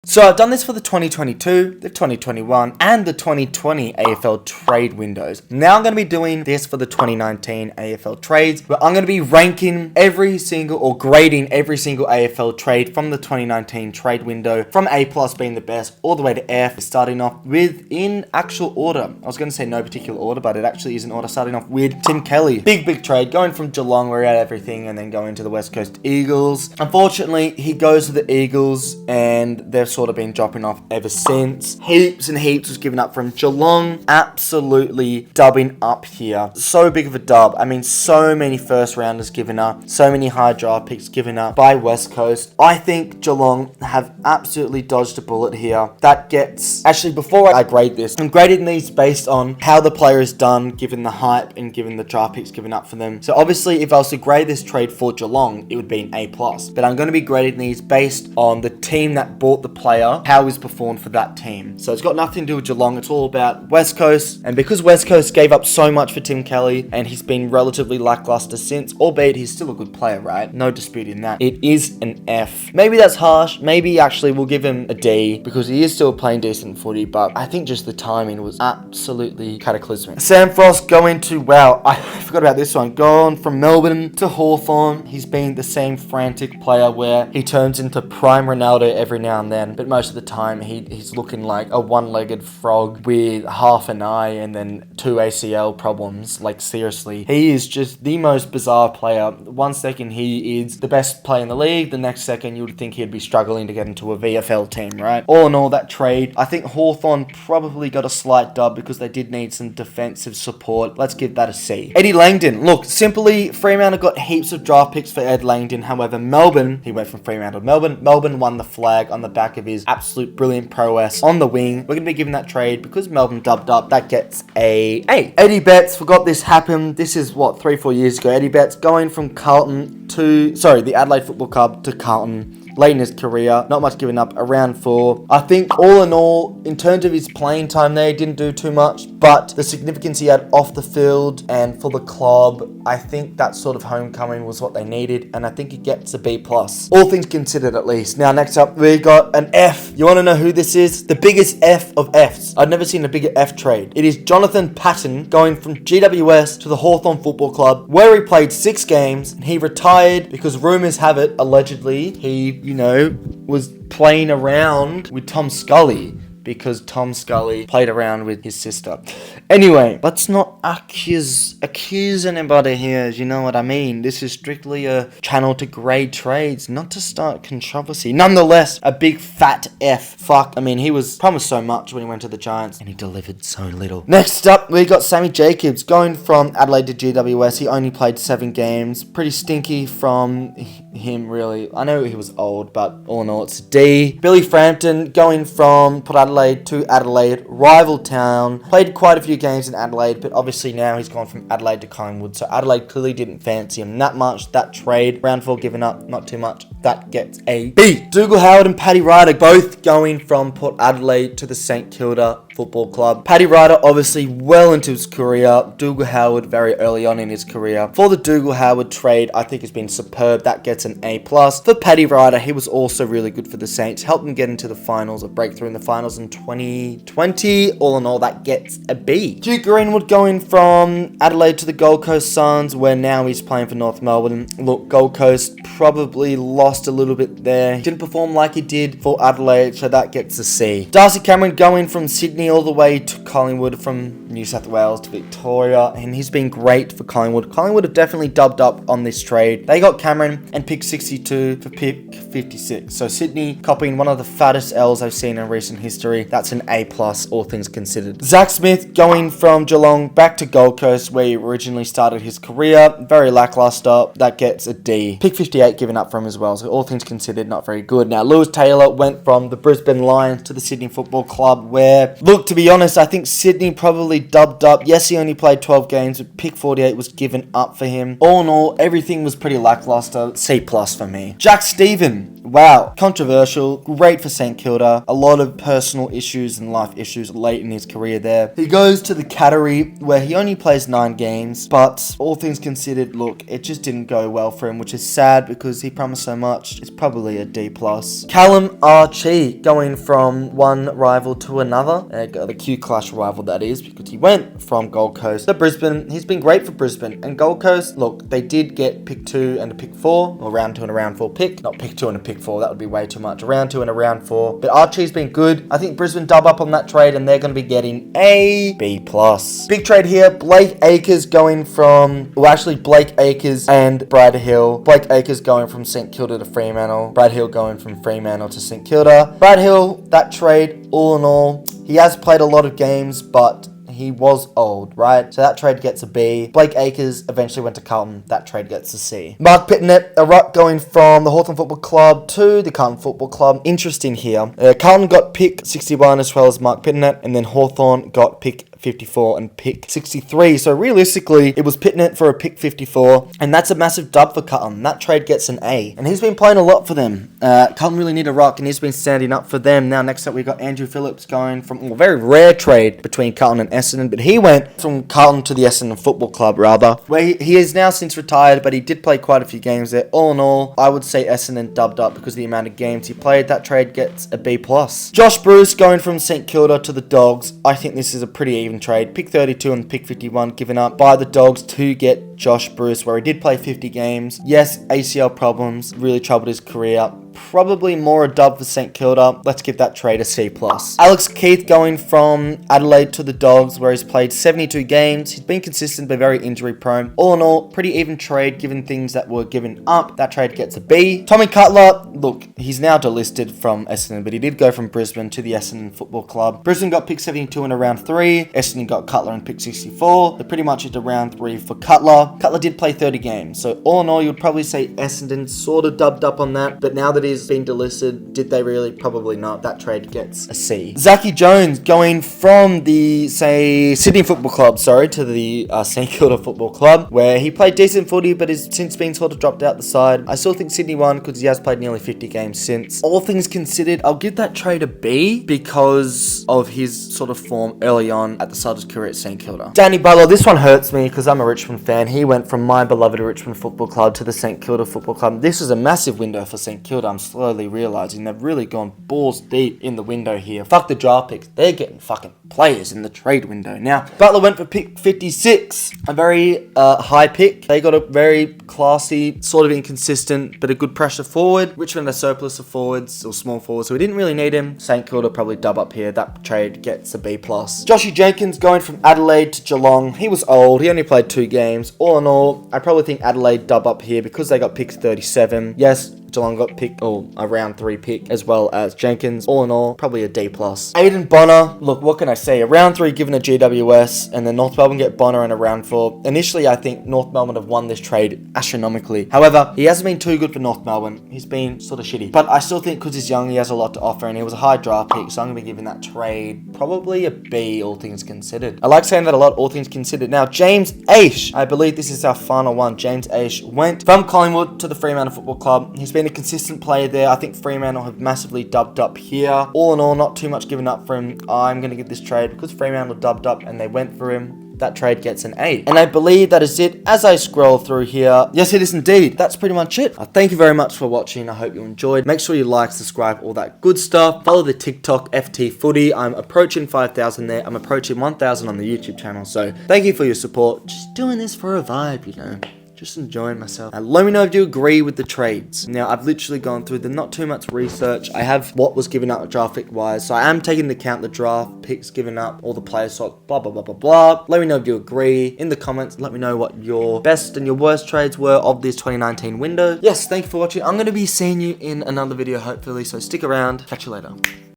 So I've done this for the 2022, the 2021, and the 2020 AFL trade windows. Now I'm going to be doing this for the 2019 AFL trades, where I'm going to be ranking every single or grading every single AFL trade from the 2019 trade window, from A+ being the best all the way to F, starting off with in actual order. I was going to say no particular order, but it actually is in order, starting off with Tim Kelly. Big trade, going from Geelong where he had everything, and then going to the West Coast Eagles. Unfortunately, he goes to the Eagles, and they've sort of been dropping off ever since. Heaps and heaps was given up from Geelong. Absolutely dubbing up here. So big of a dub. I mean, so many first rounders given up. So many high draft picks given up by West Coast. I think Geelong have absolutely dodged a bullet here. That gets... Actually, before I grade this, I'm grading these based on how the player is done, given the hype and given the draft picks given up for them. So obviously, if I was to grade this trade for Geelong, it would be an A+. But I'm going to be grading these based on the team that bought the player, how he's performed for that team. So it's got nothing to do with Geelong. It's all about West Coast. And because West Coast gave up so much for Tim Kelly, and he's been relatively lackluster since, albeit he's still a good player, right? No disputing that. It is an F. Maybe that's harsh. Maybe actually we'll give him a D, because he is still playing decent footy, but I think just the timing was absolutely cataclysmic. Sam Frost going to, wow, I forgot about this one. Gone from Melbourne to Hawthorn. He's been the same frantic player where he turns into prime Ronaldo every now and then, but most of the time he's looking like a one-legged frog with half an eye and then 2 ACL problems. Like, seriously, he is just the most bizarre player. One second he is the best player in the league, the next second you would think he'd be struggling to get into a VFL team, right? All in all, that trade, I think Hawthorn probably got a slight dub because they did need some defensive support. Let's give that a C. Eddie Langdon, look, simply Fremantle got heaps of draft picks for Ed Langdon. However, Melbourne, he went from Fremantle to Melbourne. Melbourne won the flag on the back of his absolute brilliant prowess on the wing. We're going to be giving that trade because Melbourne dubbed up. That gets a A. Eddie Betts, forgot this happened. This is what, 3-4 years ago. Eddie Betts going from Carlton to, the Adelaide Football Club to Carlton. Late in his career, not much given up, around 4. I think all in all, in terms of his playing time there, he didn't do too much, but the significance he had off the field and for the club, I think that sort of homecoming was what they needed, and I think it gets a B+. All things considered, at least. Now, next up, we got an F. You want to know who this is? The biggest F of Fs. I've never seen a bigger F trade. It is Jonathan Patton going from GWS to the Hawthorn Football Club, where he played 6 games, and he retired because rumours have it, allegedly, he was playing around with Tom Scully, because Tom Scully played around with his sister. Anyway, let's not accuse anybody here, you know what I mean? This is strictly a channel to grade trades, not to start controversy. Nonetheless, a big fat F. Fuck, I mean, he was promised so much when he went to the Giants, and he delivered so little. Next up, we got Sammy Jacobs going from Adelaide to GWS. He only played 7 games. Pretty stinky from him, really. I know he was old, but all in all, it's a D. Billy Frampton going from Port Adelaide to Adelaide, rival town. Played quite a few games in Adelaide, but obviously now he's gone from Adelaide to Collingwood, so Adelaide clearly didn't fancy him that much. That trade, round 4 given up, not too much. That gets a B. Dougal Howard and Paddy Ryder both going from Port Adelaide to the St Kilda Football Club. Paddy Ryder obviously well into his career. Dougal Howard very early on in his career. For the Dougal Howard trade, I think has been superb. That gets an A+. For Paddy Ryder, he was also really good for the Saints. Helped them get into the finals, a breakthrough in the finals in 2020. All in all, that gets a B. Duke Greenwood going from Adelaide to the Gold Coast Suns, where now he's playing for North Melbourne. Look, Gold Coast probably lost a little bit there. Didn't perform like he did for Adelaide, so that gets a C. Darcy Cameron going from Sydney all the way to Collingwood, from New South Wales to Victoria, and he's been great for Collingwood. Collingwood have definitely dubbed up on this trade. They got Cameron and pick 62 for pick 56. So Sydney copying one of the fattest L's I've seen in recent history. That's an A+, all things considered. Zach Smith going from Geelong back to Gold Coast, where he originally started his career. Very lackluster. That gets a D. Pick 58 given up from him as well, so all things considered, not very good. Now, Lewis Taylor went from the Brisbane Lions to the Sydney Football Club, where, look, to be honest, I think Sydney probably dubbed up. Yes, he only played 12 games, but pick 48 was given up for him. All in all, everything was pretty lackluster. C+ for me. Jack Stephen Wow, controversial, great for St Kilda. A lot of personal issues and life issues late in his career there. He goes to the category where he only plays 9 games, but all things considered, look, it just didn't go well for him, which is sad because he promised so much. It's probably a D+. Callum Archie going from one rival to another, the Q Clash rival that is, because he went from Gold Coast to Brisbane. He's been great for Brisbane, and Gold Coast, look, they did get pick 2 and a pick 4, or round 2 and a round 4 pick, not pick 2 and a pick 4, that would be way too much, a round 2 and a round 4, but Archie's been good. I think Brisbane dub up on that trade, and they're going to be getting a B+. Big trade here, Blake Acres going from, well actually Blake Acres and Brad Hill. Blake Acres going from St Kilda to Fremantle, Brad Hill going from Fremantle to St Kilda. Brad Hill, that trade, all in all, he has played a lot of games, but he was old, right? So that trade gets a B. Blake Acres eventually went to Carlton. That trade gets a C. Mark Pittonet, a ruck going from the Hawthorn Football Club to the Carlton Football Club. Interesting here. Carlton got pick 61 as well as Mark Pittonet, and then Hawthorn got pick 54 and pick 63. So realistically, it was Pittonet for a pick 54, and that's a massive dub for Carlton. That trade gets an A, and he's been playing a lot for them. Carlton really need a rock, and he's been standing up for them. Now, next up, we got Andrew Phillips going from a very rare trade between Carlton and Essendon, but he went from Carlton to the Essendon Football Club, rather, where he is now since retired, but he did play quite a few games there. All in all, I would say Essendon dubbed up because of the amount of games he played. That trade gets a B+. Josh Bruce going from St Kilda to the Dogs. I think this is a pretty even trade. Pick 32 and pick 51 given up by the Dogs to get Josh Bruce, where he did play 50 games. Yes, ACL problems really troubled his career. Probably more a dub for St Kilda. Let's give that trade a C+. Alex Keith going from Adelaide to the Dogs, where he's played 72 games. He's been consistent but very injury prone. All in all, pretty even trade given things that were given up. That trade gets a B. Tommy Cutler, look, he's now delisted from Essendon, but he did go from Brisbane to the Essendon Football Club. Brisbane got pick 72 in a round 3. Essendon got Cutler in pick 64. So pretty much it's a round 3 for Cutler. Cutler did play 30 games. So all in all, you'd probably say Essendon sort of dubbed up on that, but now that he's been delisted, did they really? Probably not. That trade gets a C. Zachy Jones going from the, say, Sydney Football Club, to the St Kilda Football Club, where he played decent footy, but has since been sort of dropped out the side. I still think Sydney won because he has played nearly 50 games since. All things considered, I'll give that trade a B because of his sort of form early on at the start of his career at St Kilda. Danny Butler, this one hurts me because I'm a Richmond fan. He went from my beloved Richmond Football Club to the St Kilda Football Club. This is a massive window for St Kilda. I'm slowly realizing they've really gone balls deep in the window here. Fuck the draft picks. They're getting fucking players in the trade window. Now, Butler went for pick 56. A very high pick. They got a very classy, sort of inconsistent, but a good pressure forward. Richmond a surplus of forwards, or small forwards, so we didn't really need him. St Kilda probably dub up here. That trade gets a B+. Joshy Jenkins going from Adelaide to Geelong. He was old. He only played 2 games. All in all, I probably think Adelaide dub up here because they got pick 37. Yes, Geelong got picked, or a round 3 pick, as well as Jenkins. All in all, probably a D+. Aiden Bonner, look, what can I say? A round 3 given a GWS, and then North Melbourne get Bonner in a round 4. Initially, I think North Melbourne have won this trade astronomically. However, he hasn't been too good for North Melbourne. He's been sort of shitty. But I still think because he's young, he has a lot to offer, and he was a high draft pick, so I'm going to be giving that trade probably a B, all things considered. I like saying that a lot, all things considered. Now, James Aish, I believe this is our final one. James Aish went from Collingwood to the Fremantle Football Club. He's been a consistent player there. I think Fremantle have massively dubbed up here. All in all, not too much given up for him. I'm going to give this trade because Fremantle dubbed up and they went for him. That trade gets an A. And I believe that is it as I scroll through here. Yes, it is indeed. That's pretty much it. Thank you very much for watching. I hope you enjoyed. Make sure you like, subscribe, all that good stuff. Follow the TikTok FTFooty. I'm approaching 5,000 there. I'm approaching 1,000 on the YouTube channel. So thank you for your support. Just doing this for a vibe, you know. Just enjoying myself. Let me know if you agree with the trades. Now, I've literally gone through them, not too much research. I have what was given up draft pick wise, so I am taking into account the draft picks given up, all the players, so blah, blah, blah, blah, blah. Let me know if you agree. In the comments, let me know what your best and your worst trades were of this 2019 window. Yes, thank you for watching. I'm going to be seeing you in another video, hopefully, so stick around. Catch you later.